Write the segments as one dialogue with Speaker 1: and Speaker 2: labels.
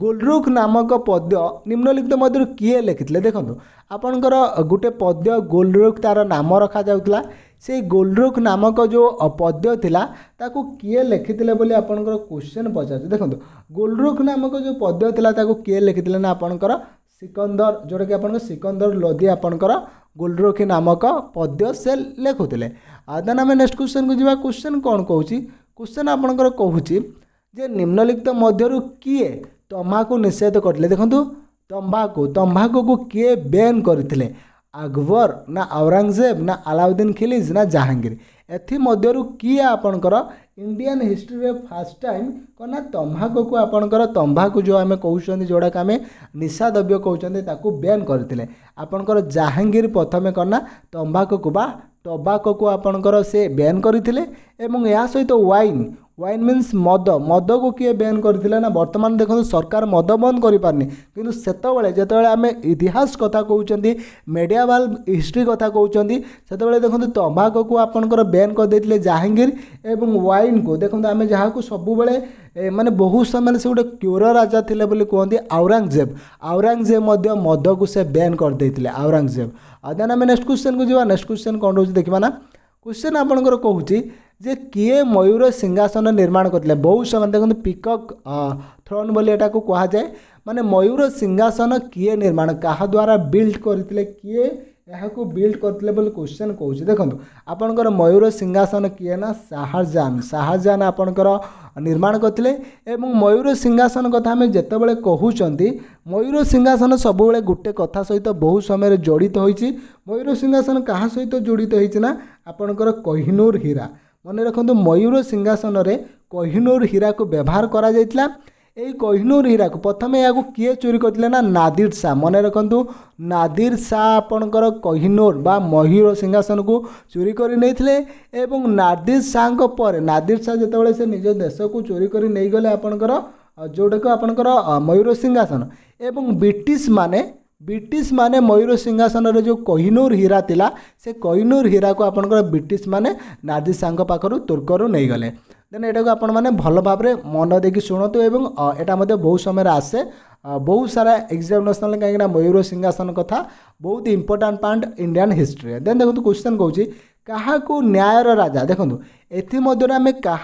Speaker 1: गुलरुख नामक पद्य निम्नलिखित मध्य किए लिखिथिले देखंतु आपणकर गोटे पद्य गुलरुख तार नाम रखा जाउतला से गुलरुख नामक जो पद्य थिला ताकू किए लिखिथिले बोली आपणकर क्वेश्चन पचार देखंतु गुलरुख नामक जो पद्य थिला ताकू किए लिखिथिले ना आपणकर सिकंदर जोटा कि आपणकर सिकंदर लोदी आपणकर गुलरुखी नामक पद्य से लिखुथिले देन आम नेक्स्ट क्वेश्चन को जीवा क्वेश्चन कौन कहूँ क्वेश्चन आपणकर कहूँ जे निम्नलिखित मध्यरु किए तंबाकू निषेध करथिले देखंतु तंबाकू को किए बैन करथिले अकबर ना औरंगजेब ना अलाउद्दीन खिलजी ना जहांगीर एथि मध्यरु किए आपणकर इंडियन हिस्ट्री रे फर्स्ट टाइम कना तंबाकू को आपणकर तंबाकू जो आमे कहउछन जोडा का आमे निशा द्रव्य कहउछन ताकू बैन करथिले आपणकर जहांगीर प्रथमे कना तंबाकू को बा टोबाको को आपणकर से बैन करथिले एवं या सहित वाइन मीन्स मद को किए बैन करथिले ना वर्तमान देखो सरकार मद बंद करि पारनी किंतु सेतबेले जेतबेले आमे इतिहास कथा कहउचंदी मेडिएवल हिस्ट्री कथा कहउचंदी सेतबेले देखो तंबाकू को आपणकर बैन कर देथिले जहांगीर एवं वाइन को देखो आमे जहा को सब बेले माने बहुत समय से गोटे क्यूर राजा थिले बोली कहते औरंगजेब मध्य मद को से बैन कर देथिले औरंगजेब देन आम नेक्स्ट क्वेश्चन को जीवा नेक्स्ट क्वेश्चन कौन रोज देखा ना क्वेश्चन आपंकर कहूँ जे किए मयूर सिंहासन निर्माण करते बहुत समय देखते पिकॉक थ्रोन बोली एटा को कहा जाए माने मयूर सिंहासन किए निर्माण क्या द्वारा बिल्ड करते किए यहाँ बिल्ड करते बोली क्वेश्चन कहूँ देखो आपणकर मयूर सिंहासन किए ना शाहजहान आपणकर निर्माण करते एवं मयूर सिंहासन कथा आम जितेबाला कहते मयूर सिंहासन सब गोटे कथा सहित बहुत समय जड़ित होती मयूर सिंहासन क्या सहित जड़ित होना आपणकर कोहिनूर हीरा मन रखु मयूर सिंहासन रे कोहिनूर हीरा को व्यवहार करा जायतिला एई कोहिनूर हीरा को प्रथम या किए चोरी करते ना नादिर शाह मन रखु नादिर शाह आपणकर कोहिनूर बा मयूर सिंहासन को चोरी कर एवं नादिर शाह पर नादिर शाह जितेबाला से निज देश को चोरी कर नहीं गले आपणकर जोटाक आपणकर मयूर सिंहासन एवं ब्रिटिश माने मयूर सिंहासन रे जो कोहिनूर हीरा थिला से कोहिनूर हीरा को आपणकर ब्रिटिश माने नादिर शाह पाखरु तुर्करु नहीं गले देन एटा को आपण माने भल भाव रे मन देखि सुनतु एवं एटा मध्ये बहुत समय आसे बहुत सारा एग्जामिनेशन कहीं मयूर सिंहासन कथा बहुत important part Indian history then देखो क्वेश्चन कहूँ क्या न्यायर राजा देखो एथि मध्य आम क्या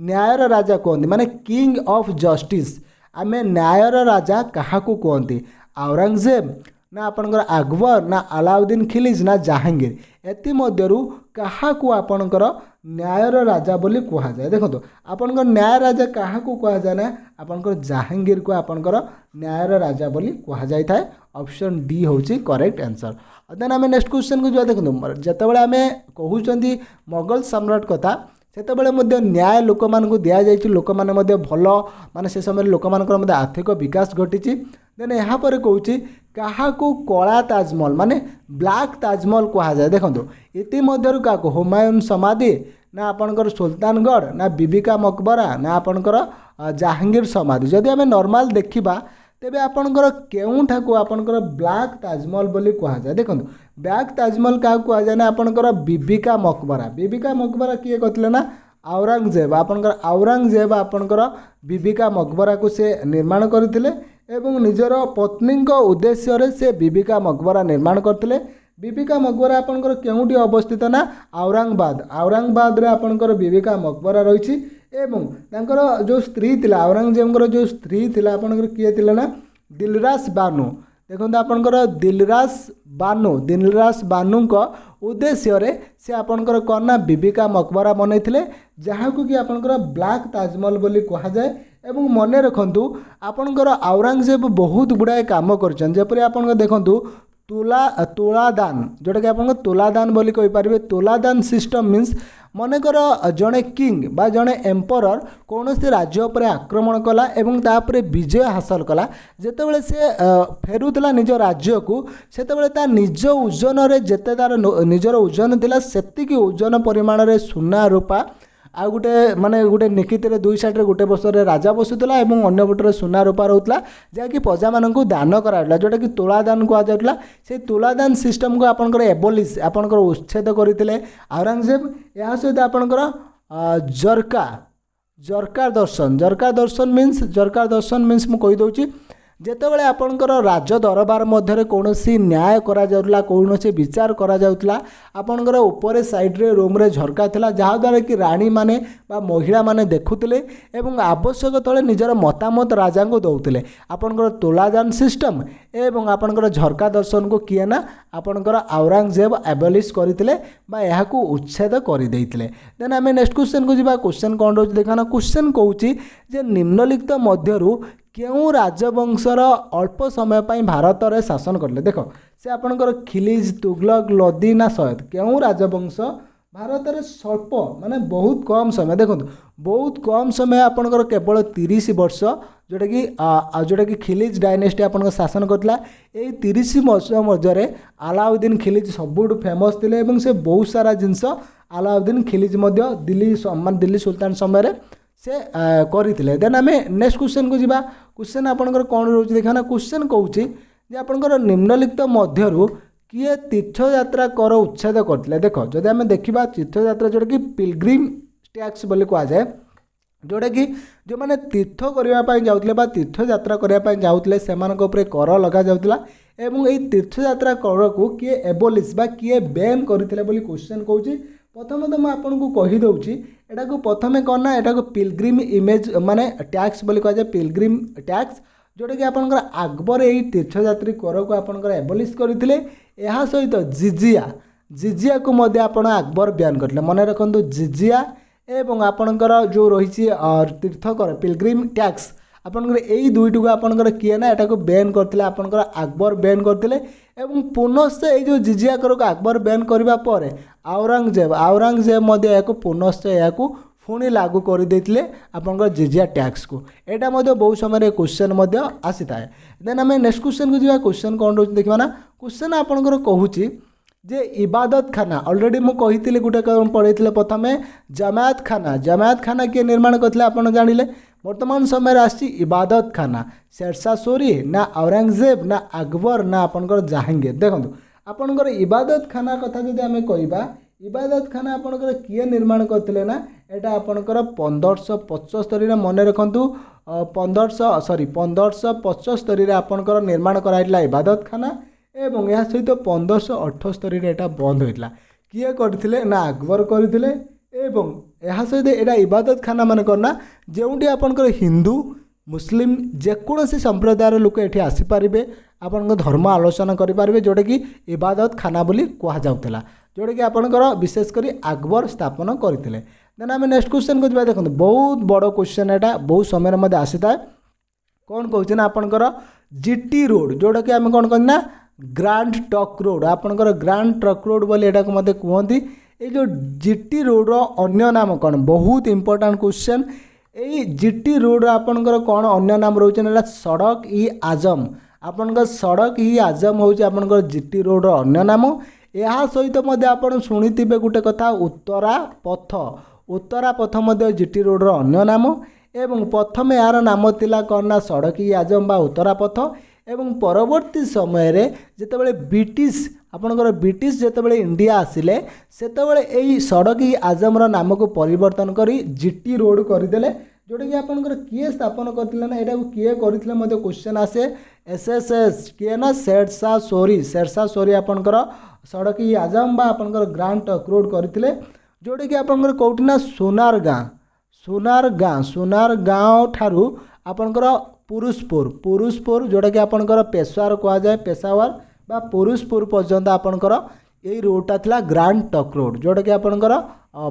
Speaker 1: न्यायर राजा कहते माने किंग ऑफ जस्टिस आम न्यायर राजा क्या कहते औरंगजेब ना आपणकर अकबर ना अलाउद्दीन खिलजी ना जहांगीर एथि मध्यरु क्या आपणकर न्यायर राजा बोली कहा जाए देखो आपणकर न्याय राजा क्या कहा जाए ना आपणकर जहांगीर को आपणकर न्यायर राजा बोली कहा जाए था ऑप्शन डी होची करेक्ट आंसर देन आम नेक्स्ट क्वेश्चन को जो देखो जितेबाला आम कहते मोगल सम्राट कथा सेतबेले न्याय लोक मान दिया जाइए लोक मैंने भल माने से समय लोक मान आर्थिक विकास घटी देन यहाँ पर कहूँ क्या कला ताजमहल माने ब्लैक ताजमहल कहा जाए देखो इतिमध्यरु क्या हुमायूं समाधि ना आपणकर सुल्तानगढ़ ना बीबी का मकबरा ना आपणकर जहांगीर समाधि जदि आम नॉर्मल देखा तेबे आपणकर केउठा को आपणकर ब्लैक ताजमहल बोली कहा जाए देखो ब्लैक ताजमहल क्या कहा जाए ना आपणकर बीबी का मकबरा किए करथिले ना औरंगजेब आपणकर औरंगजेब आपणकर बीबी का मकबरा को से निर्माण करथिले एवं निजर पत्नी उद्देश्य रे से बीबी का मकबरा निर्माण करथिले बीबी का मकबरा आपणकर केउठी अवस्थित ना औरंगाबाद रे आपणकर बीबी का मकबरा रही एवं तांकर जो स्त्री थिला औरंगजेब जो स्त्री थिला आपणकर किए थिला ना दिलरास बानो देखो आपणकर दिलरास बानु को उद्देश्य रे से आपणकर कना बीबी का मकबरा बनैथिले जहाँ को कि आपणकर ब्लैक ताजमहल बोली कहा जाए एवं मन रखु आपणकर औरंगजेब बहुत गुड़ाए काम करछन जेपरि आपन देखंतु तुलादान जोटा कि आपन तुलादान बोली कहि परिबे तुलादान सिस्टम मीन्स मनकर जड़े किंग बा जड़े एम्परर कौन से राज्य पर आक्रमण कला एवं तापरे विजय हासिल कला जेतेबेले से फेरुतला निज राज्य को सेतेबेले ता निज ओजन रे जेते तार निजर ओजन थिला सेतिकी ओजन परिमाण रे सुना रूपा आ गोटे माने गोटे निकित दुई साइड गोटे बसरे राजा बसुला और अन्य पटर सुना रूपा रोला जहाँकि प्रजा मान दान कराला जोटा कि तुलादान कहुला से तुलादान सिस्टम को आपंकर एबोलिश आपंकर उच्छेद करते औरंगजेब या सहित आपंकर जरकार दर्शन मीन्स मु कही दउची जेतेबेले आपणकर राज दरबार मध्य कौनसी न्याय करा जाउतला कौनसी विचार करा जाउतला आपणकर ऊपर साइड्रे रूम्रे झरका थिला जहाँद्वारा कि राणी माने बा महिला माने देखुतिले एवं आवश्यक तले निजर मतामत राजा को दौतिले आपणकर तुलादान सिस्टम एवं आपणकर झरका दर्शन को किए ना आपणकर औरंगजेब एबलिश करथिले बा यहाँ को उच्छेद कर देइथिले। देन आम नेक्स्ट क्वेश्चन को जीवा। क्वेश्चन कौन रोज देखना। क्वेश्चन कहूँ जे निम्नलिखित मध्यरु केउ राजवंशर अल्प समय पर भारत में शासन करले। देख से आपणकर खिलिज तुगलक लोदी ना सयद केउ राजवंश भारत में स्वल्प माने बहुत कम समय देखो बहुत कम समय आपणकर केवल 30 वर्ष जोटा कि खिलिज डायनेस्टी आपन शासन करथिला। एई 30 वर्ष मध्य अलाउद्दीन खिलिज सबुठ फेमस थिले एवं से बहुत सारा जिनस अलाउद्दीन खिलिज मध्य दिल्ली सुल्तान समय से करथिले। देन आम नेक्स्ट क्वेश्चन को जीवा। क्वेश्चन आपणकर कौन रोज देखना। क्वेश्चन कहूँ जे आपणकर निम्नलिखित मध्यरु किए तीर्थयात्रा कर उच्छेद करथिले। देख जदि आम देखा तीर्थयात्रा जोटा कि पिलग्रिम टैक्स बोली कह जाए जोटा कि जो मैंने तीर्थ करने जाऊे तीर्थयात्रा करने जाऊे से कर लगा जाउतला एवं यही तीर्थयात्रा कर को किए एबोलिश बा किए बैन करथिले बोली क्वेश्चन कहूँ। प्रथम तो मुझे आपको कहीदे एटा को प्रथमे कौन ना एटा को पिलग्रिम इमेज माने टैक्स बोली कह जाए पिलग्रिम टैक्स जोटा कि आपनकर अकबर यही तीर्थयात्री कर को आपनकर एबोलिश करथिले। यह सहित जिजिया को मध्य आपण अकबर बैन करथिले। मन रखु जिजिया एवं आपणकर जो रही तीर्थकर पिलग्रिम टैक्स आपणकर यही दुईटी को आपणकर किए ना एटा को बैन करथिले आपणकर अकबर बैन करथिले एवं पुनश्च ये जो जिजिया कर को अकबर बैन करबा परे औरंगजेब मध्य या पुनश्च या पुणी लागू कर देथिले आपणकर जिजिया टैक्स को। एटा मध्य बहुत समय क्वेश्चन मध्य आसी थाए। देन आम नेक्स्ट क्वेश्चन को जीवा। क्वेश्चन कौन रोज देखा ना। क्वेश्चन आपणकर कहूँ जे इबादत खाना ऑलरेडी मु कही गोटे पढ़े प्रथम जमायत खाना किए निर्माण करते आप जानिले। वर्तमान समय आसी इबादत खाना शेरशाह सूरी ना औरंगजेब ना अकबर ना आपणकर जहांगीर। देखो आपणकर इबादत खाना कथा जदि आम कहवा इबादत खाना आपणकर किए निर्माण करते ना एटा आपणकर 1575 मन रखु 1575 आपणकर निर्माण कराइला इबादत खाना एवं यह सहित 1578 एटा बंद होता किए करथिले ना अकबर करथिले एवं यह सहित एटा इबादत खाना मान करना जोटी आपणकर हिंदू मुस्लिम जेकोसी संप्रदायर लोक ये आसीपारे आपण धर्म आलोचना करें जोटा कि इबादत खाना बोली कह जाउतला जोटा कि आपणकर विशेषकर अकबर स्थापन करथिले। देन आम नेक्स्ट क्वेश्चन को जा। देखो बहुत बड़ क्वेश्चन एटा बहुत समय मध्य आसी था। कौन कहते ना आपणकर जीटी रोड जोटा कि आम कौन कहना ग्रांड ट्रक रोड आपणकर ग्रांड ट्रक रोड बोली एटा को मते कहती। ये जो जीटी रोड रो अन्य नाम कौन बहुत इंपोर्टेंट क्वेश्चन। यही जीटी रोड आपणकर कौन अन्य नाम रोचे ना सड़क इ आजम आपणकर सड़क इ आजम होची आपणकर जीटी रोड रो अन्य नाम। यह सहित मध्य आपण शुणिथिबे गोटे कथा उत्तरा पथ मध्य जीटी रोड रो अन्य नाम एवं प्रथम यार नाम तिला कौन ना सड़क इ आजम बा उत्तरा पथ एवं परवर्ती समय रे जेतेबेले ब्रिटिश आपणकर ब्रिटिश जेतेबेले इंडिया आसिले सेतेबेले एई सड़क इ आजम रो नाम को परिवर्तन करी जीटी रोड करदेले जोटा कि आपणकर किए स्थापन करथिले ना एटा को किए करथिले मते क्वेश्चन आसे एसएसएस किए ना शेरशाह सूरी आपणकर सड़क इ आजम बा आपणकर ग्रांड ट्रक रोड करथिले जोटा कि आपणकर कोउठी ना सोनार गाँव ठारू आपणकर पुरुषपुर जोटा कि आपणकर पेशवार कह जाए पेशावर बा पुरुषपुर पर्यंत आपणकर यही रोडटा थिला ग्रांड ट्रक रोड जोटा कि आपणकर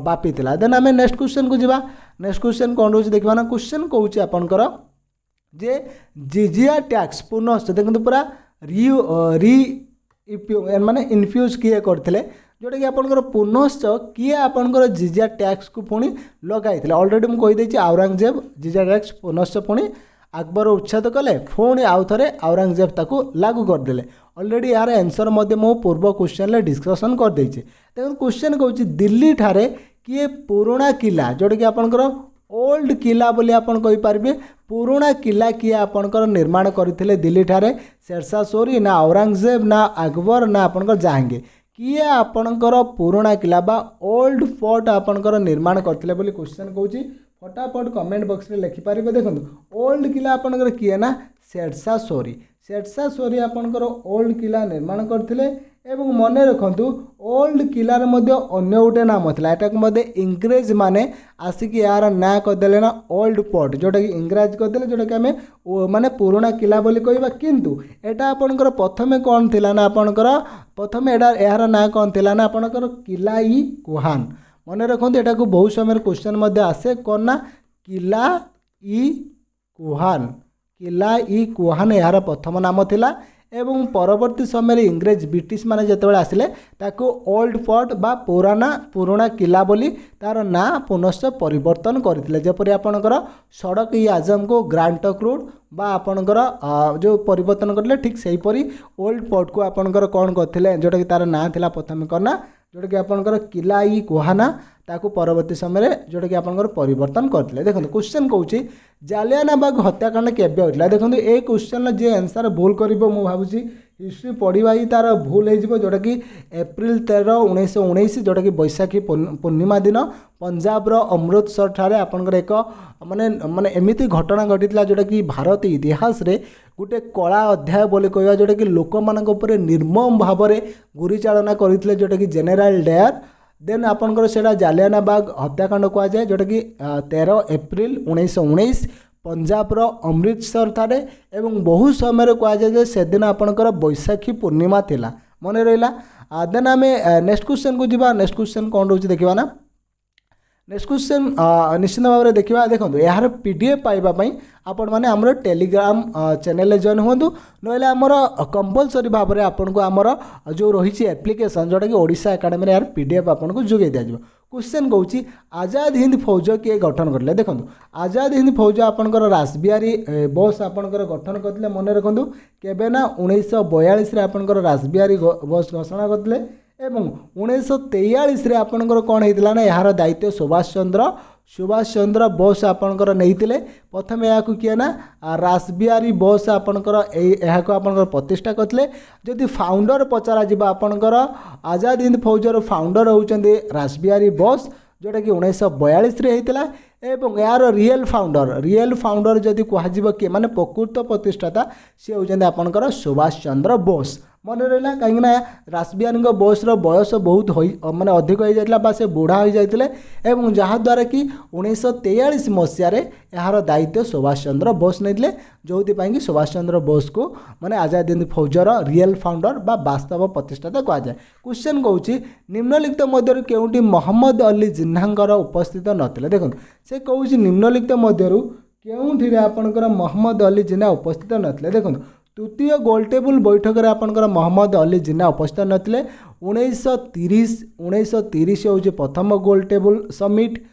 Speaker 1: बापी थिला। देन आम नेक्स्ट क्वेश्चन को जीवा। नेक्स्ट क्वेश्चन कौन रोज देखा ना। क्वेश्चन कहूँ आपणकर जे जिजिया टैक्स पुनश्च देखते पूरा माने इनफ्यूज किए करथिले जोटा कि आपणकर पुनश्च किए आपणकर जिजिया टैक्स को पुणी लगाई ऑलरेडी मुझे कहीदे औरंगजेब जिजिया टैक्स पुनश्च पुणी अकबर उच्छेद कले पुणी आउ थे औरंगजेब ताकू लागू करदे। ऑलरेडी यार आंसर मध्य मो पूर्व क्वेश्चन ले डिस्कशन कर देछि। देखो क्वेश्चन कहूँ दिल्ली ठारे किए पुराणा किला जोटा कि आपणकर ओल्ड किला बोली आपण कहि पारबे पुराणा किला किए आपणकर निर्माण करथिले दिल्ली ठारे शेरशाह सूरी ना औरंगजेब ना अकबर ना आपणकर जहांगीर किए आपणकर पुराणा किला बा ओल्ड फोर्ट आपणकर निर्माण करथिले बोली क्वेश्चन कहूँ। फटाफट कमेंट बॉक्स में लिखिपारे। देखो ओल्ड किला आपंकर किए ना शेरशाह सूरी। शेरशाह सूरी आपंकर ओल्ड किला निर्माण करथिले। एवं मन रखु ओल्ड किलार मध्य अन्य गोटे नाम था यहाँ इंग्रेज माने आसिक यार ना करदे ना ओल्ड पोर्ट जोटा कि इंग्रेज करदे जोटा कि आम माने पुराना किला बोली कहवा। किंतु एटा आपणकर प्रथमे कौन थिला ना आपणकर प्रथमे यार ना कौन थिला ना आपणकर किला ई कुहान। मन रखु एटा को बहुत समय क्वेश्चन आसे कौन ना किला ई कुहान। किला ई कुहान यार प्रथम नाम थिला। एवं परवर्ती समय इंग्रेज ब्रिटिश माने जिते आसिले ताको ओल्ड फोर्ट बा पुराना किला बोली तार ना पुनश्च परिवर्तन करथिले। जेपरि आपणकर सड़क ई आजम को ग्रांड ट्रंक रोड बा आपणकर जो परिवर्तन करले ठीक सेहीपरि ओल्ड फोर्ट को आपणकर कौन करथिले जोटा कि तार ना थिला प्रथम करना जोटा कि आपणकर किला ई कुहाना ताकू परवर्ती समय जोटा कि आपणकर परिवर्तन करथिले। देखो क्वेश्चन कहूची जालियानाबाग हत्याकांड केबे होइला। देखो ए क्वेश्चन जे आंसर भूल करिवो मु भाबुची हिस्ट्री पढ़ा ही तार भूल हो जोटा कि एप्रिल 13, 1919 जोटा कि बैशाखी पूर्णिमा दिन पंजाब अमृतसर ठारे आपनकर एक माने माने एमिति घटना घटी जोटा कि भारत इतिहास रे गोटे कला अध्याय बोली कहवा जोटा कि लोक मानक ऊपर निर्मम भाव में गुरी चालना करते जोटा कि जनरल डायर। देन आपनकर सेटा जालियानाबाग हत्याकांड कहुए जोटा कि 13 एप्रिल 1919 पंजाब अमृतसर ठारे एवं बहु समय कहुए से दिन आपनकर बैशाखी पूर्णिमा थिला मन रहा। देन आम नेक्स्ट क्वेश्चन को जीवा। नेक्स्ट क्वेश्चन कौन रोचे देखा ना। नेक्स्ट क्वेश्चन निश्चित भाव में देखा। देखो यार पीडीएफ पाइबापी आपण मैंने आमर टेलीग्राम चैनल जॉइन हूँ ना आमर कंपलसरी भाव में आपन को आमर जो रही एप्लिकेशन जोटा कि ओडिशा एकेडमी यार पीडीएफ आपन को जोगे दि जाए। क्वेश्चन कहूँ आजाद हिंद फौज किए गठन करले। देखो आजाद हिंद फौज आपनकर रासबिहारी बोस आपनकर गठन करते मन रखु केबे ना 1942 आपनकर रासबिहारी बोस घोषणा करते एवं 1943 आपनकर कौन होता ना यार दायित्व सुभाष चंद्र बोस आपनकर नहीं प्रथम या किए ना रासबिहारी बोस आपनकर आपनकर प्रतिष्ठा करते। जदि फाउंडर पचरा जा आपनकर आजाद हिंद फौजर फाउंडर होउचंदी रासबिहारी बोस जोटा कि 1942 होता एवं यार रियल फाउंडर जदि कह किए माने प्रकृत प्रतिष्ठाता सी होउचंदी आपनकर सुभाष चंद्र बोस मन रहा। कहीं रासबिहारी बोस बयस बहुत माने अधिक हो जाता से बुढ़ा हो जाते एवं जहाद्वारा कि 1943 मसीह यार दायित्व सुभाष चंद्र बोस नहीं जो कि सुभाष चंद्र बोस को माने आजाद हिंद फौजर रियल फाउंडर बा वास्तव प्रतिष्ठाता कहुए। क्वेश्चन कहूँ निम्नलिखित मध्य केउटी मोहम्मद अली जिन्ना उपस्थित नथिले। देखो से कहूँ निम्नलिखित मध्य केउठी आपनकर मोहम्मद अली जिन्ना उपस्थित नथिले। देखो तृतीय गोलटेबुल बैठक में आपनकर मोहम्मद अली जिन्ना उपस्थित नथिले। 1930 हूँ प्रथम गोलटेबुल समिट।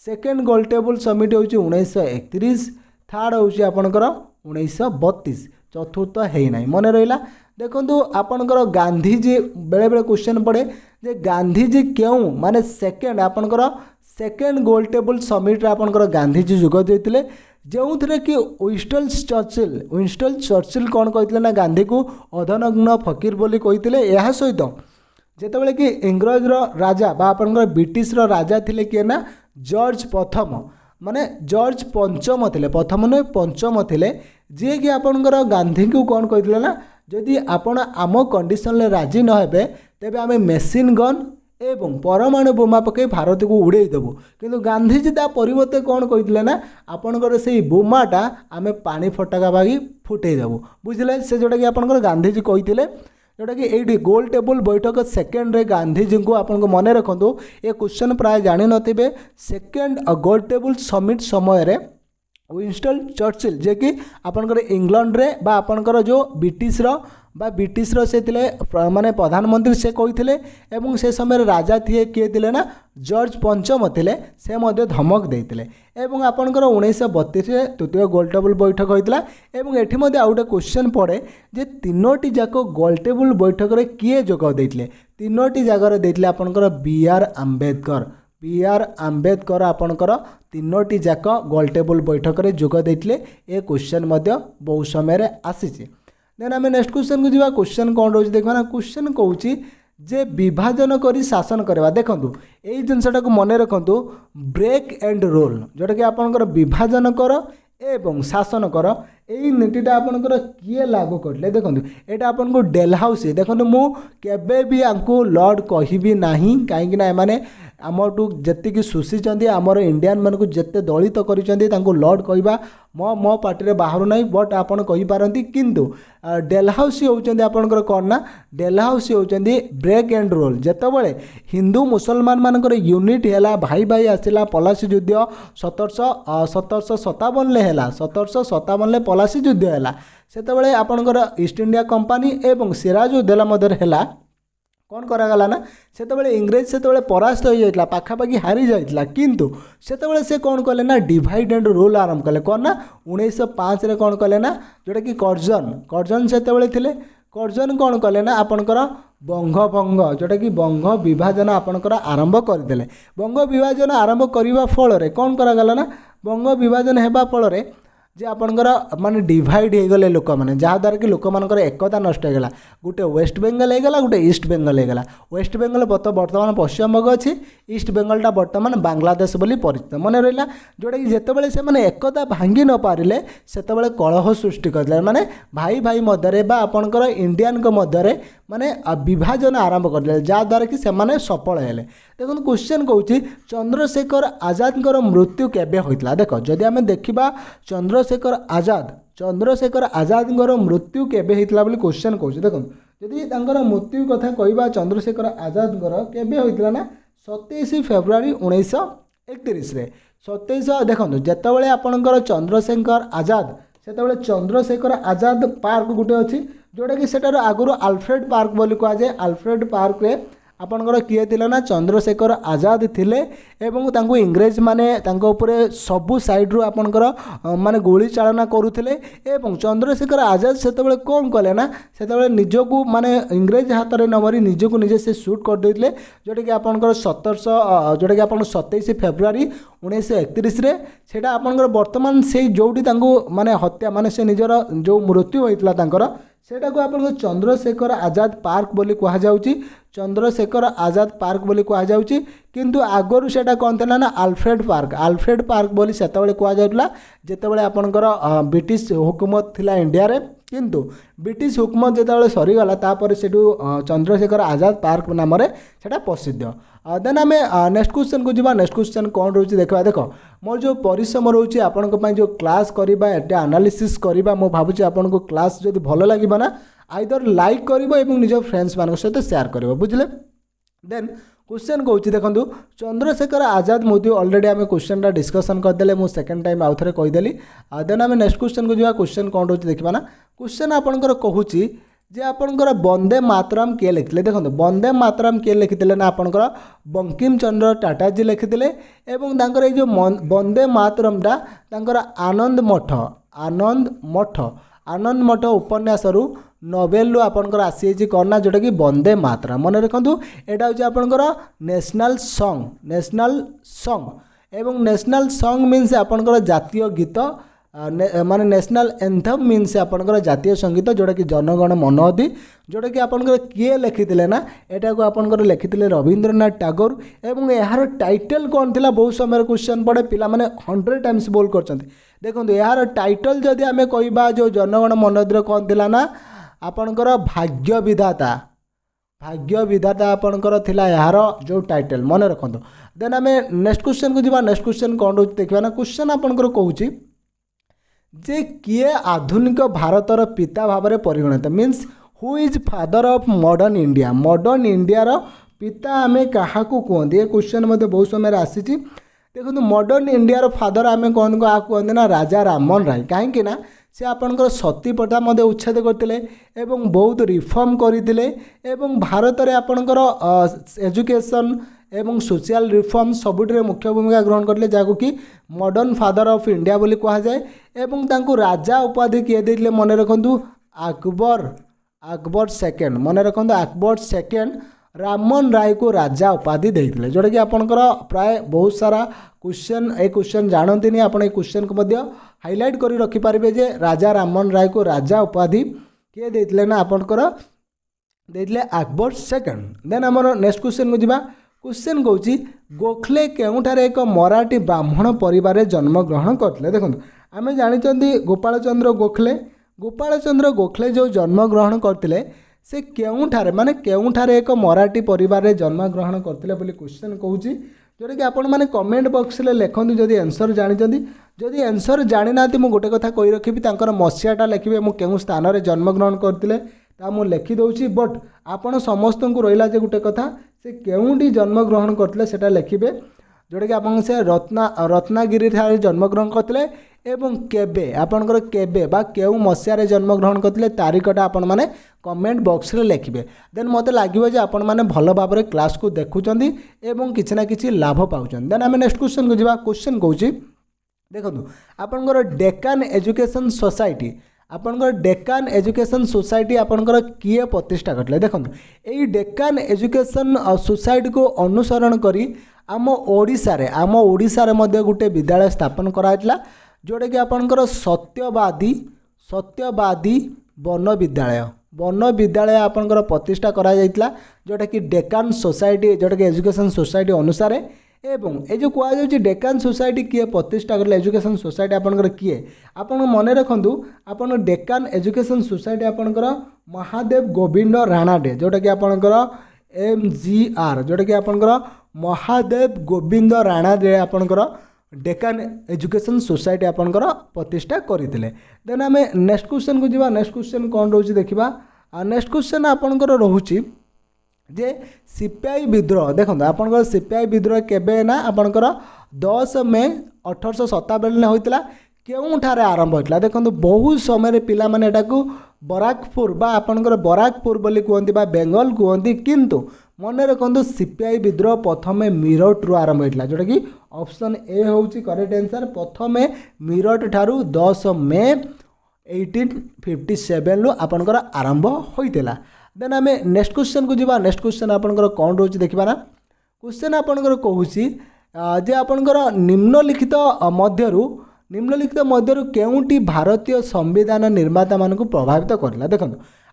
Speaker 1: सेकेंड गोलटेबुल समिट हूँ 1931। थर्ड हूँ आपनकर 1932। चतुर्थ है ना मन रहा। देखो आपनकर गांधीजी बेले बेले क्वेश्चन पड़े जे गांधीजी क्यों माने सेकेंड आपनकर सेकेंड गोलटेबल समिट आपनकर गांधीजी जोग देते जो थे कि विंस्टन चर्चिल कौन कहते ना गांधी को अधनग्न फकीर बोली कहते। यह सहित जितेबाला कि इंग्रज राजा बा आपनकर ब्रिटिश राजा थिले किए ना जॉर्ज प्रथम माने जॉर्ज पंचम थे प्रथम नुहे पंचम थे जी कि आपनकर गांधी को कौन कहते ना जदि आपण आम कंडीशन राजी न हेबे तेबे आमे मेसीन गन एवं परमाणु बोमा पकई भारत को उड़े देबू। किंतु गांधीजी ता परिवर्ते कौन कहते ना आपनकर से बोमाटा आमे पानी फटका बागी फुटे देबू बुझले से जोटा कि आपनकर गांधीजी कहते जोटा कि ये गोल टेबल बैठक सेकेंड रे गांधीजी को आपन को मन रखु ये क्वेश्चन प्राय जानी नथिबे। सेकेंड गोल टेबल समिट समय रे विंस्टन चर्चिल जे कि आपनकर इंग्लैंड रे बा आपनकर जो ब्रिटिश से माने प्रधानमंत्री से कहते एवं से समय राजा थे किए थे ना जॉर्ज पंचम थे से मध्य धमक देते एवं आपनकर 1932 तृतीय गोलटेबल बैठक होता एवं एठी मध्य आउ गोटे क्वेश्चन पड़े जे तीनोटी जाक गोलटेबल बैठक रे किए जोग देते तीनोटी जगह देते आपनकर बी आर आंबेडकर आपनकर तीनोटी जाक गोलटेबल बैठक रे जोग देते। ए क्वेश्चन मध्य बहुत समय आसी। देन आम नेक्स्ट क्वेश्चन को जीवा। क्वेश्चन कौन रोज देखा ना क्वेश्चन कहूँ जे विभाजन करी शासन करवा। देखंतु एई जिनसटा को मन रखंतु ब्रेक एंड रोल, जोटा कि आपनकर विभाजन कर एवं शासन कर, एई नीतिटा आपनकर किए लागू करले। देखंतु एटा आपनको डेलहाउसी, देखंतु मु केबे भी आंको लॉर्ड कहिबी नाही, काहेकि ना माने आमटू जेतिकी सुशीचंदी आमर इंडियन मान को जेते दलित करिसेंती तांको लॉर्ड कहबा मो मो पार्टी बाहर ना, बट आपन कहि पारंती। किंतु डेलहाउसी होउचंदी आपनकर कोन ना, डेलहाउसी होउचंदी ब्रेक एंड रोल। जेतेबेले हिंदू मुसलमान मानकर यूनिट हैला, भाई भाई आसिला, पलासी युद्ध 1757 ले हैला, 1757 ले पलासी युद्ध हैला। सेतेबेले आपनकर ईस्ट इंडिया कंपनी एवं सिराजुद्दौला मध्य हैला। कौन करागला ना, सेतेबेले इंग्रेज सेतेबेले परास्त हो जाइतला, पाखापाखि हारी जाइतला, किंतु सेतेबेले से कौन कले ना डिवाइड एंड रूल आरंभ कले। कौन ना 1905 रे कौन कले ना, जोटा कि कर्जन सेतेबेले थिले। कर्जन कौन कले ना आपनकर बंगभंग, जोटा कि बंग विभाजन आपनकर आरंभ करदेले। बंग विभाजन आरंभ करबा फल रे कौन करागला ना, बंग विभाजन हेबा फल रे जे आपनकर माने डिवाइड हो गले लोक माने, जहाँद्वारा कि लोक मानकर एकता नष्ट हो गला। गोटे वेस्ट बेंगल हो गला, गोटे ईस्ट बेंगल हो गला। वेस्ट बेंगल बर्तमान पश्चिम बंग अच्छी, ईस्ट बेंगलटा बर्तमान बांग्लादेश बोली परिचित मन रहा। जोटा कि जितेबाला से माने एकता भांगी न पारिले सेतेबाला कलह सृष्टि करले, माने भाई भाई मध्य बा आपनकर इंडियन को मध्य माने विभाजन आरंभ करले, जहाँद्वारा कि सेमाने सफल हेले। देखो क्वेश्चन कहूँ चंद्रशेखर आजाद मृत्यु केबे होइतला। देखो जदि आमे देखिबा चंद्रशेखर आजाद मृत्यु केबे होइतला बोली क्वेश्चन कहूँ। देखो जदि तांकर मृत्यु कथा कहबा चंद्रशेखर आजाद केबे होइतला ना 27 फेब्रुआरी 1931 रे। 27 देखो जेतेबेले आपनकर चंद्रशेखर आजाद सेतेबेले चंद्रशेखर आजाद पार्क गुटे अच्छी, जोटा कि सेटार आगुरु आल्फ्रेड पार्क बोली कहा जाए। आल्फ्रेड पार्क रे आपनकर किए थिले ना चंद्रशेखर आजाद थिले, एवं तांको इंग्रेज माने तांको उपरे सबु साइड रु आपनकर माने गोली चालना करुथिले। एवं चंद्रशेखर आजाद सेतेबेले कोन कले ना, सेतेबेले निजको माने इंग्रेज हाथ रे न मरी निजको निजे से शूट कर देथिले, जोटा कि आपनकर 1700 जोटा कि आपन 27 फेब्रुआरी 1931 रे सेटा आपनकर वर्तमान से जोडी तांको माने हत्या माने से निजर जो मृत्यु होइतला तांकर सेटा को आपन चंद्रशेखर आजाद पार्क बोली कहा जाउची। चंद्रशेखर आजाद पार्क बोली कहा जाउची, किंतु आगरु सेटा कोन थला ना आल्फ्रेड पार्क बोली सेतेबेले कहा जाउतला जेतेबेले आपनकर ब्रिटिश हुकूमत थिला इंडिया रे। किंतु ब्रिटिश हुकूमत जेतेबेले सरीगला तापर सेटू चंद्रशेखर आजाद पार्क नाम रे सेटा प्रसिद्ध। देन आमे नेक्स्ट क्वेश्चन को जीवा। नेक्स्ट क्वेश्चन कौन रोचे देखा। देखो मोर जो परिश्रम रोचे आपण को जो क्लास करबा एटा एनालिसिस करबा, मो भाबुची आपण को क्लास जदि भलो लागिबा ना आइदर लाइक करिवो एवं निज फ्रेंड्स मान सहित शेयर करिवो, बुझले। देन क्वेश्चन कहूँ देखो चंद्रशेखर आजाद मृत्यु अलरेडी आम क्वेश्चन डिस्कसन करदे, मुझे सेकेंड टाइम आउ थे कहीदेली। देन आम नेक्स्ट क्वेश्चन को जी। क्वेश्चन कौन रोचे देखा ना, क्वेश्चन आपंकर कहूँ जे आपंकर वंदे मातरम किए लिखिले। देखो वंदे मातरम किए लिखिले ना आपंकर बंकिम चंद्र टाटाजी लिखिले, एवं तांकर ये जो वंदे मातरमटा तांकर आनंद मठ उपन्यास नोवेल रु आपंकर आसी करना, जोटा कि वंदे मातरम मन रखु। एटा हूँ आपंकर नेशनल सॉन्ग एवं नेशनल सॉन्ग मीन्स आपंकर जातीय गीत माने नेशनल एंथम मीन्स आपंकर जातीय संगीत, जोटा कि जनगण मन अधि, जोटा कि आपंकर किए लिखिले ना एटा को आपंकर लिखिले रवींद्रनाथ टैगोर। एवं यार टाइटल कौन थिला बहुत समय क्वेश्चन पड़े, पिला माने 100 टाइम्स बोल करछन्ते। देखो यार टाइटल जदि आमे कहबा जो जनगण मन अधि कौन थिला ना आपंकर भाग्य विधाता आपंकर थिला यार जो टाइटल मन रखंतो। देन आमे नेक्स्ट क्वेश्चन को जीवा। नेक्स्ट क्वेश्चन कौन रोच देखबा ना, क्वेश्चन आपंकर कहूची जे किए आधुनिक भारतर पिता भाव में परिगणित, means who is father of modern India. Modern इंडियार पिता आमे क्या कहते, ये क्वेश्चन मध्य बहुत समय आसी। देखो मॉडर्न इंडियार फादर आमे कौन क्या कहते ना राजा राममोहन राय, कहीं से आपंकर सती प्रथा उच्छेद करते एवं बहुत रिफॉर्म करते, भारत में आपंकर एजुकेशन एवं सोशल रिफॉर्म सबुठे मुख्य भूमिका ग्रहण करते, जहाँ कि मॉडर्न फादर ऑफ इंडिया बोली कहा जाए। एवं तांको राजा उपाधि किए देते मन रखु अकबर सेकेंड, मन रखु अकबर सेकेंड राममोहन राय को राजा उपाधि देते, जोटा कि आपंकर प्राय बहुत सारा क्वेश्चन ए क्वेश्चन जानते नहीं, आप क्वेश्चन को हाईलाइट कर रखिपारे जे राजा राममोहन राय को राजा उपाधि किए देते ना आपंकर देथिले अकबर सेकंड। देन आमर नेक्स्ट क्वेश्चन को जिबा। क्वेश्चन कहूँ गोखले केउठारे एक मराठी ब्राह्मण परिवार जन्म ग्रहण करथिले। देखंतु आमे जानिचंदी गोपाल चंद्र गोखले। गोपाल चंद्र गोखले जो जन्म ग्रहण करथिले से केउठारे माने केउठारे एक मराठी परिवार जन्म ग्रहण करथिले बोली क्वेश्चन कहूँ, जोटा कि आपण मैंने कमेंट बॉक्स में लिखते जदि आंसर जानते। जदि आंसर जानी ना मुझे गोटे कथा कही रखी तांकर मसीहाटा लिखे मु केउं स्थान में जन्मग्रहण करते ता मु लिखिदे। बट आपण समस्त को रहा जे गोटे कथा से केउंटी जन्मग्रहण करते सेटा लिखे, जोटा कि आप से रत्नागिरी जन्मग्रहण करते एवं केबे आपणकर केबे बा केउ मसीह जन्मग्रहण करते तारीखटा आपण मैंने कमेंट बॉक्स रे लिखिबे। देन मते लागिबो जे आपण मैंने भल भाव में क्लास को देखुचंदी एवं किछि ना किछि लाभ पाउचंदी। देन आमे नेक्स्ट क्वेश्चन को जिबा। क्वेश्चन कहूँ देखंतु आपणकर डेक्कन एजुकेशन सोसाइटी आपणकर डेक्कन एजुकेशन सोसाइटी आपणकर किए प्रतिष्ठा करले। देखंतु एई डेक्कन एजुकेशन सोसाइटी को अनुसरण करी आम ओडिशा रे मध्ये गुटे विद्यालय स्थापन कराइतला, जोटा कि आपणकर सत्यवादी वन विद्यालय आपणकर प्रतिष्ठा करा जाइतला, जोटा कि डेक्कन सोसाइटी जोटा कि एजुकेशन सोसाइटी अनुसार। एवं ये जो कह जाउची डेक्कन सोसाइटी किए प्रतिष्ठा करले एजुकेशन सोसाइटी आपणकर किए आपण मन रखंतु। आपण डेक्कन एजुकेशन सोसाइटी आपणकर महादेव गोविंद राणाडे, जोटा कि आपणकर MGR जोटा कि आपणकर महादेव गोविंद राणाडे आपणकर डेक्कन एजुकेशन सोसाइटी आपणकर प्रतिष्ठा करथिले। देन आमे नेक्स्ट क्वेश्चन को जिबा। नेक्स्ट क्वेश्चन कोन रहउची देखिबा। नेक्स्ट क्वेश्चन आपणकर रहउची जे सीपीआई विद्रोह। देखो आपणकर सीपीआई विद्रोह केबे ना आपणकर 10 मे 1857 ने होइतला, केउठारे आरंभ होइतला। देखो बहुत समय पिला माने एटा को बराकपुर बा आपणकर बराकपुर बोली कहती बा बेंगल कहती, किंतु मन रखु सीपीआई विद्रोह प्रथमे मीरठ रु आरंभ होइतला, जोटा कि ऑप्शन ए होउची करेक्ट आंसर। प्रथमे मीरठ ठारू 10 मे 1857 रु आपणकर आरंभ होइतला। देन आमे नेक्स्ट क्वेश्चन को जिबा। नेक्स्ट क्वेश्चन आपणकर कोन रहउची देखिबा ना। क्वेश्चन आपणकर कहूची जे आपणकर निम्नलिखित मध्यरु केउंटी भारतीय संविधान निर्माता मानक प्रभावित करला। देखो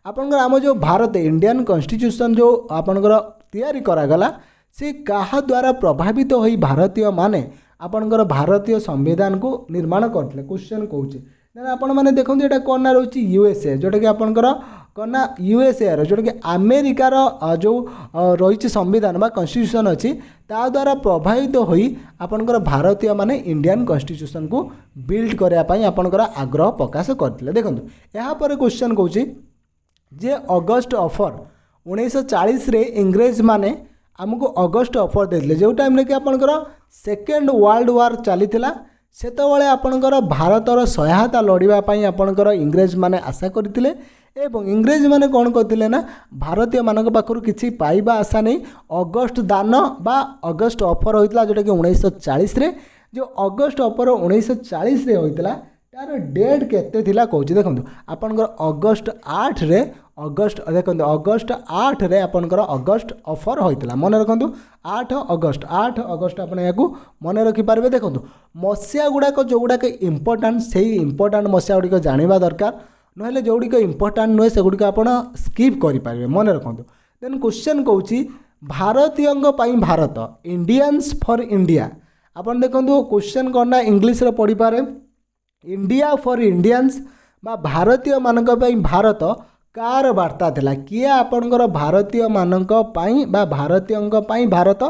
Speaker 1: आपणकर आम जो भारत इंडियन कॉन्स्टिट्यूशन जो आपणकर तैयारी करागला से कहा द्वारा प्रभावित होई भारतीय माने आपणकर भारतीय संविधान को निर्माण करथिले क्वेश्चन कहूची। देन आपण माने देखंतु एटा कोन ना रहउची यूएसए, जोटा कि आपणकर कना यूएसए रो जोटा कि अमेरिकार जो रही संविधान बा कॉन्स्टिट्यूशन अच्छी ता द्वारा प्रभावित होई आपणकर भारतीय माने इंडियन कॉन्स्टिट्यूशन को बिल्ड करया पई आपणकर आग्रह प्रकाश करथिले। देखंतु यहाँ पर क्वेश्चन कहूची जे अगस्ट ऑफर 1940 रे इंग्रेज माने हमको अगस्ट ऑफर देथिले, जो टाइम रे कि आपणकर सेकेंड वर्ल्ड वार चलीथिला सेतबेले आपणकर भारतर सहायता लड़िबा पई आपणकर इंग्रेज माने आशा करथिले एवं इंग्रेज माने कौन करथिले ना भारतीय मानक पाखरु किछि पाइबा आशा नहीं अगस्ट दान बा अगस्ट ऑफर होइतला, जोटा कि 1940 रे जो अगस्ट ऑफर 1940 रे होइतला तार डेट केते थिला कहूची। देखंतु आपनकर अगस्ट 8 रे अगस्ट 8 रे आपनकर अगस्ट ऑफर होइतला। मन रखंतु 8 अगस्ट आपण याकू मन रखि पारबे। देखंतु मसिया गुडाक जो गुडाक इंपोर्टेंट सेही इंपोर्टेंट मसिया गुडिक जानिबा दरकार, नहले जो गुडिक इंपोर्टेंट नुहे से गुडिक आपण स्किप करि पारबे। मन रखंतु। देन क्वेश्चन कहूची भारतीयंग पई भारत इंडियंस फॉर इंडिया। आपण देखंतु क्वेश्चन करना इंग्लिश रे पढि पारे इंडिया फॉर इंडियंस बा भारतीय मानक पई भारत कार वार्ता थिला किए आपणकर भारतीय मानक पई बा भारतीयंग पई भारत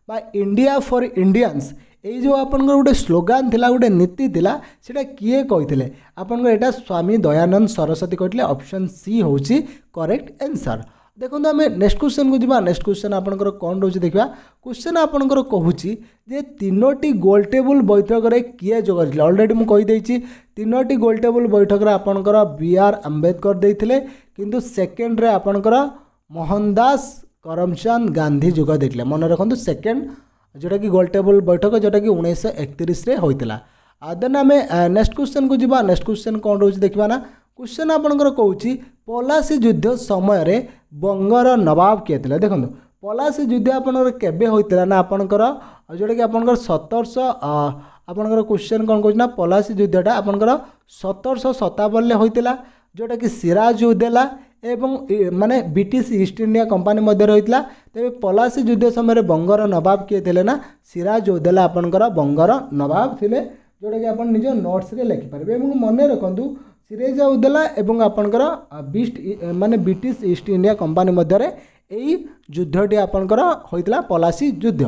Speaker 1: बा इंडिया फॉर इंडियंस ये जो आपनकर गोटे स्लोगान थिला गोटे नीति थिला सेटा किए कहिथिले आपनकर एटा स्वामी दयानंद सरस्वती कहिथिले। ऑप्शन सी होची करेक्ट आंसर। देखो आम नेक्स्ट क्वेश्चन को जीवा। नेक्स्ट क्वेश्चन आपनकर कौन रोचे देखा। क्वेश्चन आपनकर कहूची जे तीनोटी गोल टेबल बैठक रे किए जोग करथिले। ऑलरेडी मु कहि देछि तीनोटी गोल टेबल बैठक रे आपनकर BR अम्बेडकर देथिले, किंतु सेकंड रे आपनकर मोहनदास करमचंद गांधी जोग देथिले। मन रखंतु सेकंड जोटा कि गोल टेबल बैठक जोटा कि 1931 रे होइतला। देन आम नेक्स्ट क्वेश्चन को जीवा। नेक्स्ट क्वेश्चन कौन रोचे देखा ना। क्वेश्चन आपनकर कहूची पलासी युद्ध समय रे बंगर नवाब किए थिले। देखंतु पलासी युद्ध आपनकर केबे होइतला ना आपनकर जोटा कि आपनकर 1700 आपनकर क्वेश्चन कौन कहूची ना पलासी युद्धटा आपनकर 1757 ले होइतला, जोटा कि सिराजुद्दौला एवं माने ब्रिटिश ईस्ट इंडिया कंपनी मध्य रही। तेज पलासी युद्ध समय बंगर नवाब किए थे ना सिराज उद्दौला आपणकर बंगर नवाब थे जोटा कि आप निज नोट्स रे लिखिपारे। मन रखु सिराज उद्दौला एवं आपणकर माने ब्रिटिश ईस्ट इंडिया कंपनी मध्य यही युद्धटी आपणकर होइतला पलासी युद्ध।